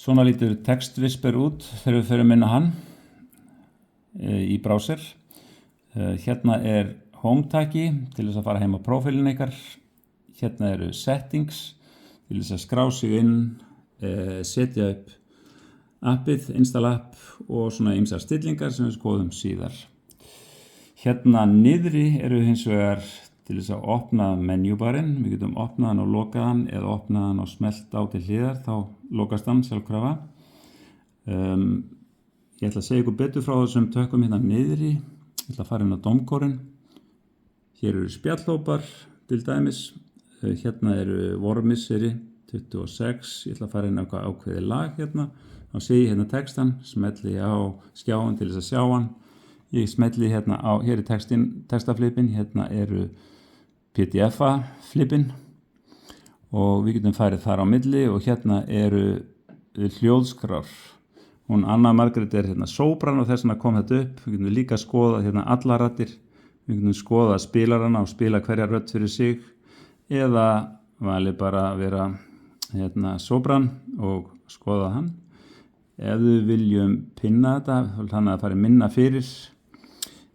Svona lítur TextWhisper út þegar við förum inn á hann í browser. Hérna home-taki til þess að fara heim á prófílinn ykkar. Hérna eru settings til þess að skrá sig inn, setja upp appið, install app og svona ýmsar stillingar sem við skoðum síðar. Hérna niðri eru hins vegar til þess að opna menjubarinn. Við getum opnað hann og lokað hann eða opnað hann og smellt á til hliðar, þá lokast hann sjálfkrafa. Ég ætla að segja ykkur betur frá þessum tökum hérna niðri. Ég ætla að fara inn á domkorinn. Hér eru spjallhópar til dæmis. Hérna eru vormisseri 26. Ég ætla að fara inn á eitthvað ákveðið lag hérna. Þá sé ég hérna textan, smelli á skjáin til þess að sjá hann. Ég smelli hérna á, hér er textaflipin, hérna eru PDF-flipin og við getum farið þar á milli og hérna eru hljóðskrár. Hún Anna Margrét hérna sópran og þess vegna kom þetta upp. Við getum líka skoðað hérna allar raddir. Við getum skoðað spilarana og spila hverja rödd fyrir sig eða valið bara að vera hérna sópran og skoða hann. Ef við viljum pinna þetta, þannig að fara minna fyrir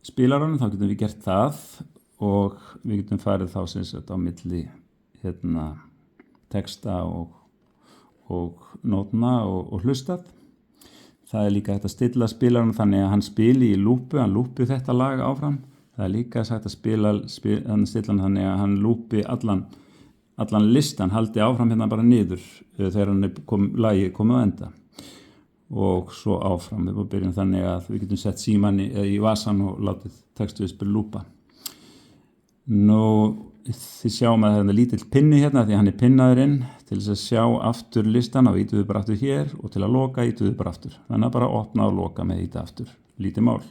spilaranum, þá getum við gert það og við getum farið þá sem sagt á milli hérna texta og nótna og hlustað. Það líka hægt að stilla spilaranum þannig að hann spili í lúpu, hann lúpi þetta lag áfram. Það líka hægt að stilla hann þannig að hann lúpi allan listan, haldi áfram hérna bara niður þegar lagið komið á enda. Og svo áfram, við byrjum þannig að við getum sett símann í vasan og látið TextWhisper lúpa. Nú, þið sjáum að það er lítill pinni hérna því hann er pinnaður inn. Til þess að sjá aftur listan og ítum við bara aftur hér og til að loka ítum við bara aftur. Þannig að bara opna og loka með íta aftur, lítið mál.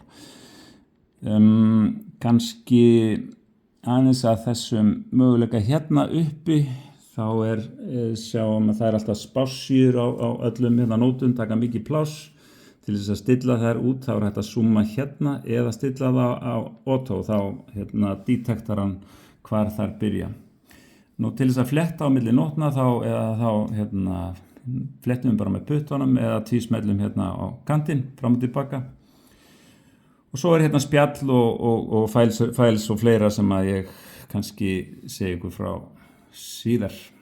Kannski aðeins að þessum möguleika hérna uppi þá sjáum að það er alltaf spássíur á öllum hérna nótum, taka mikið pláss. Til þess að stilla þær út þá er hægt að zooma hérna eða stilla það á auto, þá hérna detektar hann hvar þar byrja. Nú til þess að fletta á milli nótna þá hérna flettum við bara með puttunum eða tvísmellum hérna á kantinn fram og tilbaka. Og svo hérna spjall og files og fleira sem að ég kannski segi ykkur frá síðar.